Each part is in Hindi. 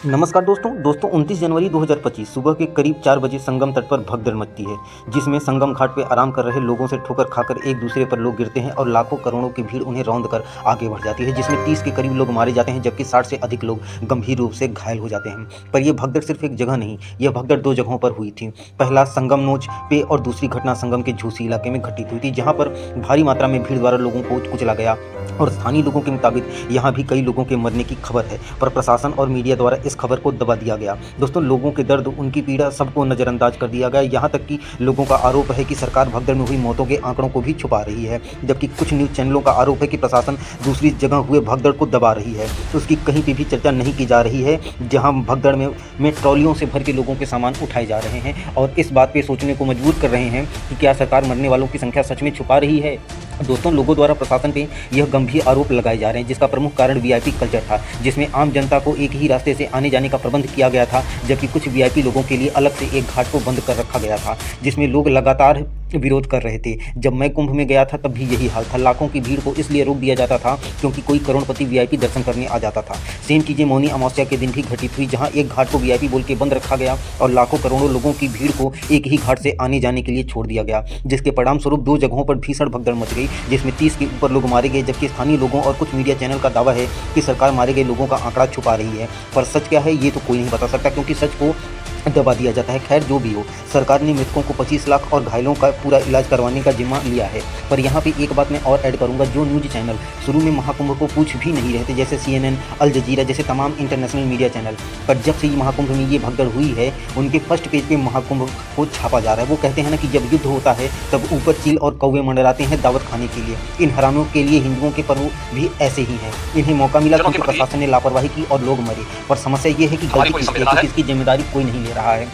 नमस्कार दोस्तों 29 जनवरी 2025 सुबह के करीब 4 बजे संगम तट पर भगदड़ मचती है, जिसमें संगम घाट पर आराम कर रहे लोगों से ठोकर खाकर एक दूसरे पर लोग गिरते हैं और लाखों करोड़ों की भीड़ उन्हें रौंद कर आगे बढ़ जाती है, जिसमें 30 के करीब लोग मारे जाते हैं, जबकि 60 से अधिक लोग गंभीर रूप से घायल हो जाते हैं। पर यह भगदड़ सिर्फ एक जगह नहीं, यह भगदड़ 2 जगहों पर हुई थी। पहला संगम नोच पे और दूसरी घटना संगम के झूसी इलाके में घटित हुई थी, जहाँ पर भारी मात्रा में भीड़ द्वारा लोगों को कुचला गया और स्थानीय लोगों के मुताबिक यहाँ भी कई लोगों के मरने की खबर है, पर प्रशासन और मीडिया द्वारा इस खबर को दबा दिया गया। दोस्तों, लोगों के दर्द, उनकी पीड़ा सबको नज़रअंदाज कर दिया गया। यहाँ तक कि लोगों का आरोप है कि सरकार भगदड़ में हुई मौतों के आंकड़ों को भी छुपा रही है, जबकि कुछ न्यूज़ चैनलों का आरोप है कि प्रशासन दूसरी जगह हुए भगदड़ को दबा रही है। तो उसकी कहीं पर भी चर्चा नहीं की जा रही है, जहाँ भगदड़ में ट्रॉलियों से भर के लोगों के सामान उठाए जा रहे हैं और इस बात पर सोचने को मजबूर कर रहे हैं कि क्या सरकार मरने वालों की संख्या सच में छुपा रही है। दोस्तों, लोगों द्वारा प्रशासन पे यह गंभीर आरोप लगाए जा रहे हैं, जिसका प्रमुख कारण वीआईपी कल्चर था, जिसमें आम जनता को एक ही रास्ते से आने जाने का प्रबंध किया गया था, जबकि कुछ वीआईपी लोगों के लिए अलग से एक घाट को बंद कर रखा गया था, जिसमें लोग लगातार विरोध कर रहे थे। जब मैं कुंभ में गया था तब भी यही हाल था। लाखों की भीड़ को इसलिए रोक दिया जाता था क्योंकि कोई करोड़पति वीआईपी दर्शन करने आ जाता था। सेम चीज़ें मौनी अमावस्या के दिन भी घटित हुई, जहां एक घाट को वीआईपी बोल के बंद रखा गया और लाखों करोड़ों लोगों की भीड़ को एक ही घाट से आने जाने के लिए छोड़ दिया गया, जिसके परिणाम स्वरूप 2 जगहों पर भीषण भगदड़ मच गई, जिसमें 30 के ऊपर लोग मारे गए, जबकि स्थानीय लोगों और कुछ मीडिया चैनल का दावा है कि सरकार मारे गए लोगों का आंकड़ा छुपा रही है। पर सच क्या है ये तो कोई नहीं बता सकता, क्योंकि सच को दबा दिया जाता है। खैर, जो भी हो, सरकार ने मृतकों को 25 लाख और घायलों का पूरा इलाज करवाने का जिम्मा लिया है। पर यहाँ पे एक बात मैं और ऐड करूँगा, जो न्यूज़ चैनल शुरू में महाकुंभ को पूछ भी नहीं रहे थे, जैसे CNN, अल जजीरा जैसे तमाम इंटरनेशनल मीडिया चैनल, पर जब से महाकुंभ में ये भगदड़ हुई है, उनके फर्स्ट पेज पे महाकुंभ को छापा जा रहा है। वो कहते हैं ना कि जब युद्ध होता है तब ऊपर चील और कौवे मंडराते हैं दावत खाने के लिए। इन हरामों के लिए हिंदुओं के पर्व भी ऐसे ही हैं। इन्हें मौका मिला क्योंकि प्रशासन ने लापरवाही की और लोग मरे। पर समस्या ये है कि गलती किसकी है, क्योंकि इसकी जिम्मेदारी कोई नहीं ले रहा है।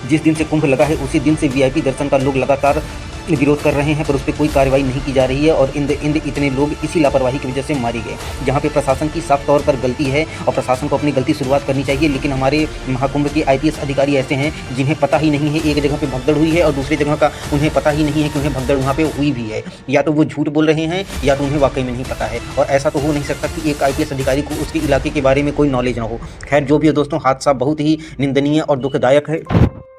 जिस दिन से कुंभ लगा है उसी दिन से वीआईपी दर्शन का लोग लगातार विरोध कर रहे हैं, पर उस पर कोई कार्रवाई नहीं की जा रही है और इतने लोग इसी लापरवाही की वजह से मारे गए, जहां पे प्रशासन की साफ तौर पर गलती है और प्रशासन को अपनी गलती शुरुआत करनी चाहिए। लेकिन हमारे महाकुंभ के आईपीएस अधिकारी ऐसे हैं जिन्हें पता ही नहीं है एक जगह पे भगदड़ हुई है और दूसरी जगह का उन्हें पता ही नहीं है कि उन्हें भगदड़ वहाँ पे हुई भी है। या तो वो झूठ बोल रहे हैं या तो उन्हें वाकई में नहीं पता है, और ऐसा तो हो नहीं सकता कि एक आईपीएस अधिकारी को उसके इलाके के बारे में कोई नॉलेज ना हो। खैर, जो भी है दोस्तों, हादसा बहुत ही निंदनीय और दुखदायक है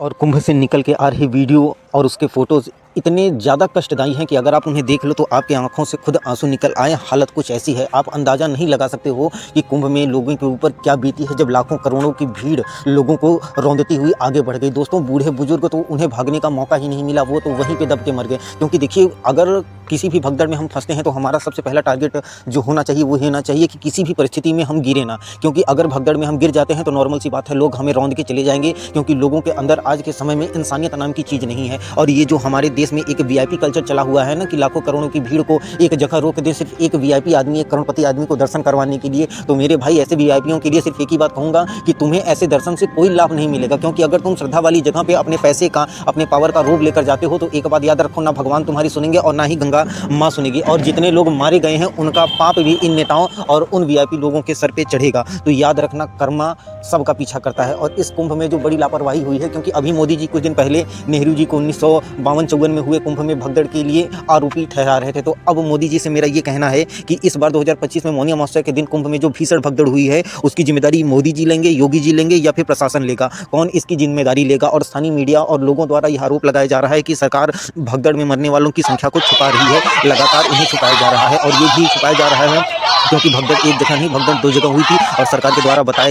और कुंभ से निकल के आ रही वीडियो और उसके फ़ोटोज़ इतने ज़्यादा कष्टदायी हैं कि अगर आप उन्हें देख लो तो आपकी आंखों से खुद आंसू निकल आए। हालत कुछ ऐसी है, आप अंदाज़ा नहीं लगा सकते हो कि कुंभ में लोगों के ऊपर क्या बीती है, जब लाखों करोड़ों की भीड़ लोगों को रौंदती हुई आगे बढ़ गई। दोस्तों, बूढ़े बुजुर्ग तो उन्हें भागने का मौका ही नहीं मिला, वो तो वहीं पे दब के मर गए। क्योंकि देखिए, अगर किसी भी भगदड़ में हम फंसते हैं तो हमारा सबसे पहला टारगेट जो होना चाहिए वो होना चाहिए कि किसी भी परिस्थिति में हम गिरे ना, क्योंकि अगर भगदड़ में हम गिर जाते हैं तो नॉर्मल सी बात है, लोग हमें रौंद के चले जाएंगे, क्योंकि लोगों के अंदर आज के समय में इंसानियत नाम की चीज़ नहीं है। और ये जो हमारे देश में एक वीआईपी कल्चर चला हुआ है ना कि लाखों करोड़ों की भीड़ को एक जगह रोक दे सिर्फ एक वीआईपी आदमी, एक करोड़पति आदमी को दर्शन करवाने के लिए, तो मेरे भाई ऐसे वीआईपीओं के लिए सिर्फ एक ही बात कहूँगा कि तुम्हें ऐसे दर्शन से कोई लाभ नहीं मिलेगा। क्योंकि अगर तुम श्रद्धा वाली जगह पे अपने पैसे का, अपने पावर का रोब लेकर जाते हो तो एक बात याद रखो, ना भगवान तुम्हारी सुनेंगे और ना ही गंगा माँ सुनेगी। और जितने लोग मारे गए हैं उनका पाप भी इन नेताओं और उन वीआईपी लोगों के सर पे चढ़ेगा। तो याद रखना, कर्मा सबका पीछा करता है। और इस कुंभ में जो बड़ी लापरवाही हुई है, क्योंकि अभी मोदी जी कुछ दिन पहले नेहरू जी को 1952-54 में हुए कुंभ में भगदड़ के लिए आरोपी ठहरा रहे थे, तो अब मोदी जी से मेरा ये कहना है कि इस बार 2025 में मौनी अमावस्या के दिन कुंभ में जो भीषण भगदड़ हुई है उसकी जिम्मेदारी मोदी जी लेंगे, योगी जी लेंगे या फिर प्रशासन लेगा? कौन इसकी जिम्मेदारी लेगा? और स्थानीय मीडिया और लोगों द्वारा यह आरोप लगाया जा रहा है कि सरकार भगदड़ में मरने वालों की संख्या को छुपा रही है, लगातार उन्हें छुपाया जा रहा है। और ये भी छुपाया जा रहा है क्योंकि भगदड़ एक जगह नहीं, भगदड़ 2 जगह हुई थी और सरकार के द्वारा बताया